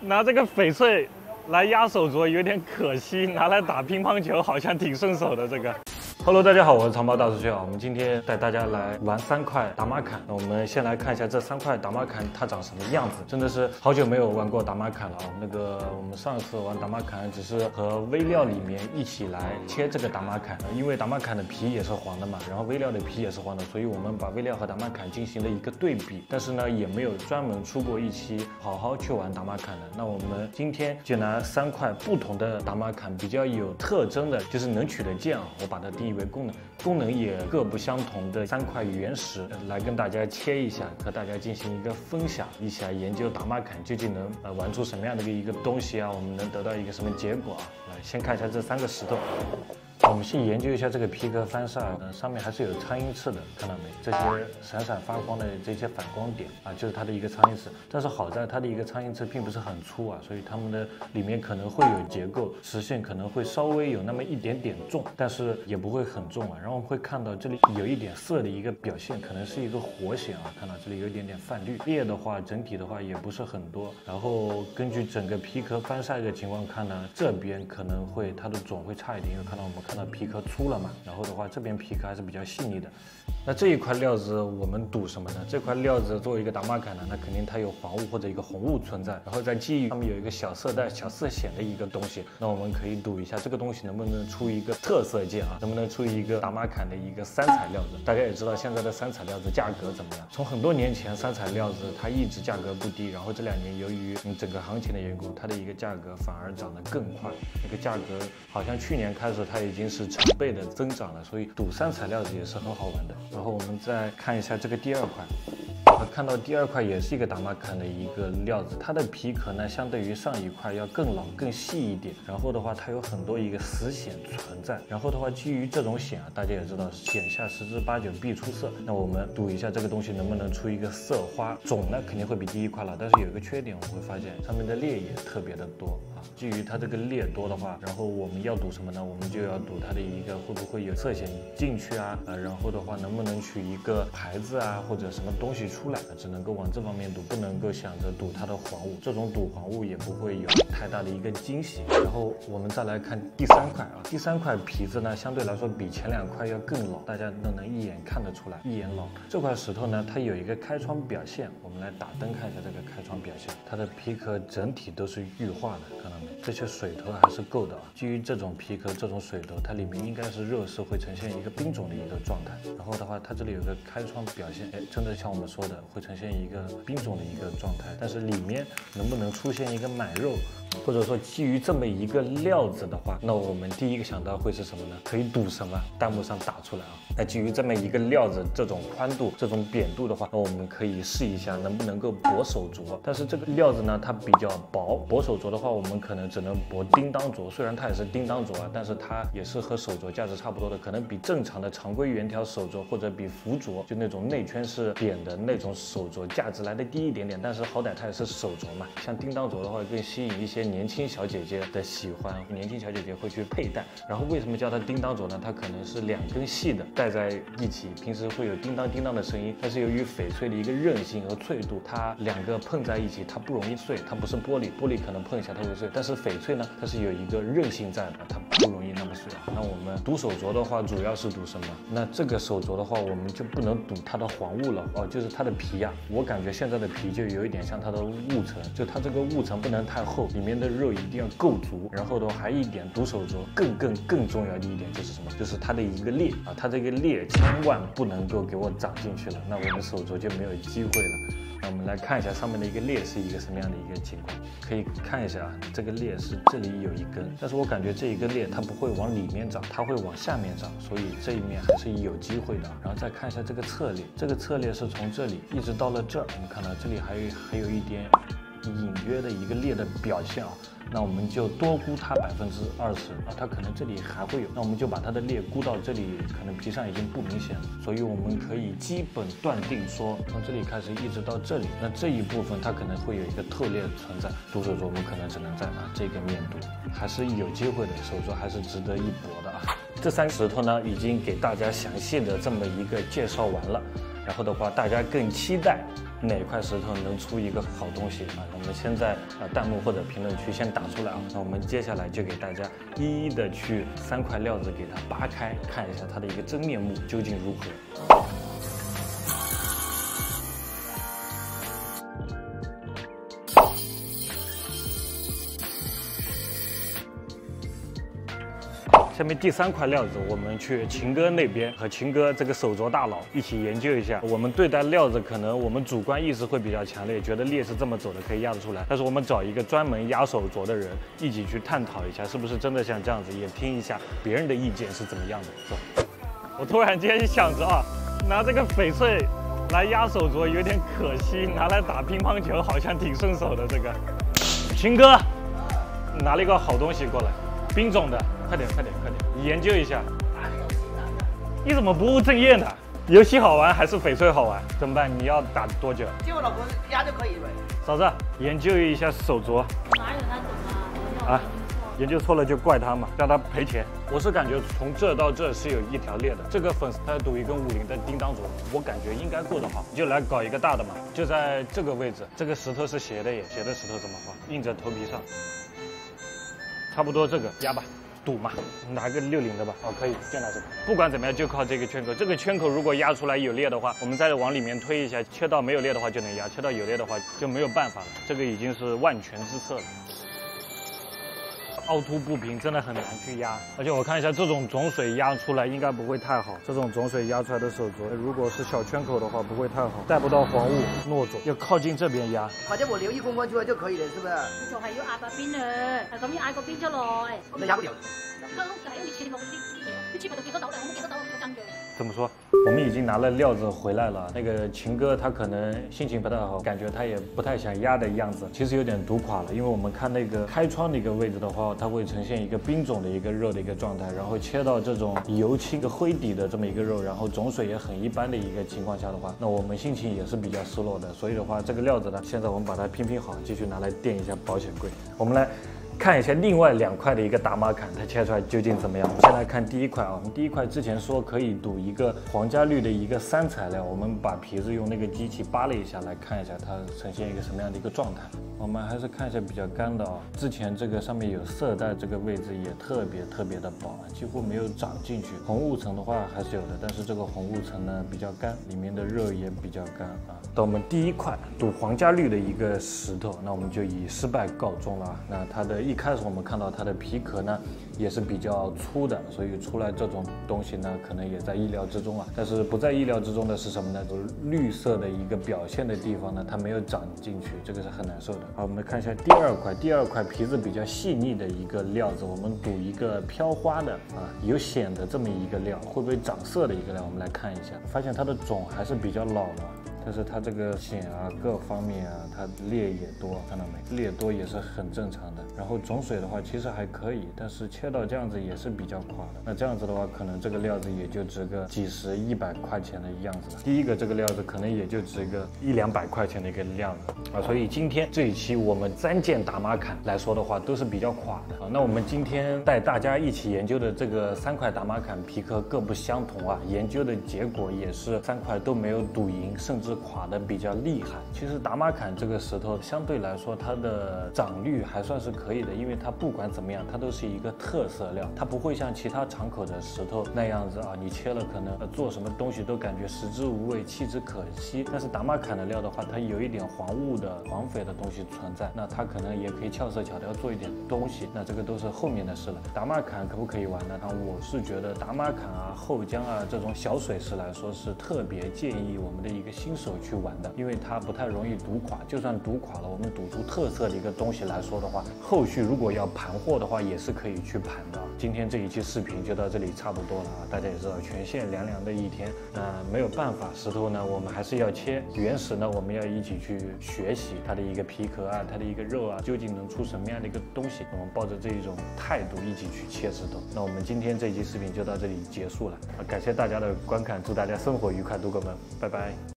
拿这个翡翠来压手镯有点可惜，拿来打乒乓球好像挺顺手的。这个 ，Hello， 大家好，我是长毛大师兄啊。我们今天带大家来玩3块打马坎。那我们先来看一下这3块打马坎它长什么样子。真的是好久没有玩过打马坎了啊。我们上次玩打马坎只是和微料里面一起来切这个打马坎，因为打马坎的皮也是黄的嘛，然后微料的皮也是黄的，所以我们把微料和打马坎进行了一个对比。但是呢，也没有专门出过一期好好去玩打马坎的。那我们今天就拿3块不同的打马坎比较有特征的，就是能取的剑啊，我把它定义为功能也各不相同的3块原石来跟大家切一下，和大家进行一个分享，一起来研究打马坎究竟能玩出什么样的一个东西啊，我们能得到一个什么结果啊？来，先看一下这3个石头。我们先研究一下这个皮革翻砂，上面还是有苍蝇刺的，看到没？这些闪闪发光的这些反光点啊，就是它的一个苍蝇刺。但是好在它的一个苍蝇刺并不是很粗啊，所以它们的里面可能会有结构，实性可能会稍微有那么一点点重，但是也不会很重啊。然后我们会看到这里有一点色的一个表现，可能是一个活血啊，看到这里有一点点泛绿。裂的话，整体的话也不是很多。然后根据整个皮壳翻砂一个情况看呢，这边可能会它的种会差一点，因为看到皮壳粗了嘛，然后的话这边皮壳还是比较细腻的。那这一块料子我们赌什么呢？这块料子作为一个打马坎呢，那肯定它有黄雾或者一个红雾存在，然后在基于上面有一个小色带、小色显的一个东西，那我们可以赌一下这个东西能不能出一个特色件啊，能不能出一个打马坎的一个3彩料子。大家也知道现在的3彩料子价格怎么样？从很多年前3彩料子它一直价格不低，然后这2年由于整个行情的缘故，它的一个价格反而涨得更快，那个价格好像去年开始它已经是成倍的增长了，所以赌3彩料子也是很好玩的。然后我们再看一下这个第2块。看到第2块也是一个打马坎的一个料子，它的皮壳呢相对于上一块要更老更细一点，然后的话它有很多一个死显存在，然后的话基于这种显啊，大家也知道显下10之8九必出色，那我们赌一下这个东西能不能出一个色花，种呢肯定会比第1块老，但是有一个缺点，我们会发现上面的裂也特别的多啊。基于它这个裂多的话，然后我们要赌什么呢？我们就要赌它的一个会不会有色显进去啊，然后的话能不能取一个牌子啊或者什么东西出来，只能够往这方面赌，不能够想着赌它的黄雾，这种赌黄雾也不会有太大的一个惊喜。然后我们再来看第3块啊，第3块皮子呢相对来说比前2块要更老，大家都能一眼看得出来，一眼老。这块石头呢它有一个开窗表现，我们来打灯看一下这个开窗表现，它的皮壳整体都是玉化的，看到没？这些水头还是够的啊。基于这种皮壳这种水头，它里面应该是热势会呈现一个冰种的一个状态，然后的话它这里有个开窗表现，真的像我们说的会呈现一个冰种的一个状态，但是里面能不能出现一个满肉，或者说基于这么一个料子的话，那我们第一个想到会是什么呢？可以赌什么？弹幕上打出来啊！那基于这么一个料子，这种宽度、这种扁度的话，那我们可以试一下能不能够博手镯。但是这个料子呢，它比较薄，博手镯的话，我们可能只能博叮当镯。虽然它也是叮当镯啊，但是它也是和手镯价值差不多的，可能比正常的常规圆条手镯或者比福镯，就那种内圈是扁的那种手镯价值来的低一点点。但是好歹它也是手镯嘛，像叮当镯的话更吸引一些年轻小姐姐的喜欢，年轻小姐姐会去佩戴。然后为什么叫它叮当镯呢？它可能是2根细的戴在一起，平时会有叮当叮当的声音，但是由于翡翠的一个韧性和脆度，它2个碰在一起，它不容易碎，它不是玻璃，玻璃可能碰一下它会碎，但是翡翠呢，它是有一个韧性在的，它不容易那么碎啊。那我们赌手镯的话，主要是赌什么？那这个手镯的话，我们就不能赌它的黄雾了哦，就是它的皮呀。我感觉现在的皮就有一点像它的雾层，就它这个雾层不能太厚，里面的肉一定要够足。然后的话还一点赌手镯更重要的一点就是什么？就是它的一个裂啊，它这个裂千万不能够给我长进去了，那我们手镯就没有机会了。那我们来看一下上面的一个裂是一个什么样的一个情况，可以看一下啊，这个裂是这里有一根，但是我感觉这一个裂它不会往里面长，它会往下面长，所以这一面还是有机会的。然后再看一下这个侧裂，这个侧裂是从这里一直到了这儿，我们看到这里还有一点隐约的一个裂的表现啊。那我们就多估它20%啊，它可能这里还会有，那我们就把它的裂估到这里，可能皮上已经不明显了，所以我们可以基本断定说，从这里开始一直到这里，那这一部分它可能会有一个透裂存在。赌手镯我们可能只能在这个面赌，还是有机会的，手镯还是值得一搏的啊。这3石头呢，已经给大家详细的这么一个介绍完了，然后的话，大家更期待哪块石头能出一个好东西啊？我们先在弹幕或者评论区先打出来啊。那我们接下来就给大家一一的去3块料子给它扒开，看一下它的一个真面目究竟如何。 下面第3块料子，我们去秦哥那边和秦哥这个手镯大佬一起研究一下。我们对待料子，可能我们主观意识会比较强烈，觉得裂是这么走的，可以压得出来。但是我们找一个专门压手镯的人，一起去探讨一下，是不是真的像这样子，也听一下别人的意见是怎么样的。走。我突然间想着啊，拿这个翡翠来压手镯有点可惜，拿来打乒乓球好像挺顺手的。这个，秦哥拿了一个好东西过来，冰种的。 快点，研究一下。你怎么不务正业呢？游戏好玩还是翡翠好玩？怎么办？你要打多久？就我老婆压就可以呗。嫂子，研究一下手镯。哪有那种啊？啊，研究错了就怪他嘛，让他赔钱。我是感觉从这到这是有一条裂的。这个粉丝他赌一根50的叮当镯，我感觉应该过得好，就来搞一个大的嘛。就在这个位置，这个石头是斜的耶，斜的石头怎么画？印在头皮上。差不多这个压吧。 赌嘛，拿个60的吧。哦，可以，就拿这个。不管怎么样，就靠这个圈口。这个圈口如果压出来有裂的话，我们再往里面推一下，切到没有裂的话就能压，切到有裂的话就没有办法了。这个已经是万全之策了。凹凸不平真的很难去压，而且我看一下这种种水压出来应该不会太好。这种种水压出来的手镯，如果是小圈口的话不会太好，带不到黄雾糯种，要靠近这边压。反正我留1公分出来就可以了，是不是？你就係要壓個邊啊，係咁樣壓個邊出來。那壓不了。就係因為切落啲切嗰度幾多豆，我冇幾多豆，我跟住。怎麼說？我們已經拿了料子回來了。那個秦哥他可能心情不太好，感覺他也不太想壓的樣子，其實有點賭垮了。因為我們看那個開窗的一個位置的話，它會呈現一個冰種的一個肉的一個狀態，然後切到這種油漆的灰底的這麼一個肉，然後種水也很一般的一個情況下的話，那我們心情也是比較失落的。所以的話，這個料子呢，現在我們把它拼好，繼續拿來墊一下保險櫃。我們來看一下另外2塊的一個打馬坎，它切出來究竟怎麼樣？我們先來看第一塊啊，我們第一塊之前說可以賭一個皇家綠的一個3材料，我們把皮子用那個機器扒了一下，來看一下它呈現一個什麼樣的一個狀態。我們還是看一下比較乾的啊，之前這個上面有色帶，這個位置也特別的薄，幾乎沒有長進去。紅霧層的話還是有的，但是這個紅霧層呢比較乾，裡面的肉也比較乾啊。到我們第一塊賭皇家綠的一個石頭，那我們就以失敗告終了啊。那它的一開始我們看到它的皮殼呢也是比較粗的，所以出來這種東西呢可能也在意料之中啊。但是不在意料之中的是什麼呢？就是綠色的一個表現的地方呢，它沒有長進去，這個是很難受的。好，我們看一下第2塊，第2塊皮子比較細膩的一個料子，我們賭一個飄花的啊，有癬的這麼一個料，會不會長色的一個料？我們來看一下，發現它的種還是比較老的。但是它這個癬啊，各方面啊，它裂也多，看到沒？裂多也是很正常的。然後種水的話，其實還可以，但是切到這樣子也是比較垮的。那這樣子的話，可能這個料子也就值個幾十、100塊錢的樣子了。第一個這個料子可能也就值個100-200塊錢的一個樣子啊。所以今天這一期我們3件打馬坎來說的話，都是比較垮的啊。那我們今天帶大家一起研究的這個3塊打馬坎皮殼各不相同啊，研究的結果也是3塊都沒有賭贏，甚至垮的比較厲害。其實打馬坎這個石頭相對來說，它的長率還算是可以的，因為它不管怎麼樣，它都是一個特色料，它不會像其他敞口的石頭那樣子啊，你切了可能做什麼東西都感覺食之無味，棄之可惜。但是打馬坎的料的話，它有一點黃霧的、黃翡的東西存在，那它可能也可以翹色巧雕做一點東西，那這個都是後面的事了。打馬坎可不可以玩呢？我是覺得打馬坎啊、後江啊這種小水池來說是特別建議我們的一個新手去玩的，因為它不太容易賭垮，就算賭垮了，我們賭出特色的一個東西來說的話，後續如果要盤貨的話，也是可以去盤的。今天這一期視頻就到這裡差不多了啊，大家也知道全線涼涼的一天，沒有辦法，石頭呢我們還是要切，原石呢我們要一起去學習它的一個皮殼啊，它的一個肉啊，究竟能出什麼樣的一個東西，我們抱着這一種態度一起去切石頭。那我們今天這一期視頻就到這裡結束了，感謝大家的觀看，祝大家生活愉快，度過門，拜拜。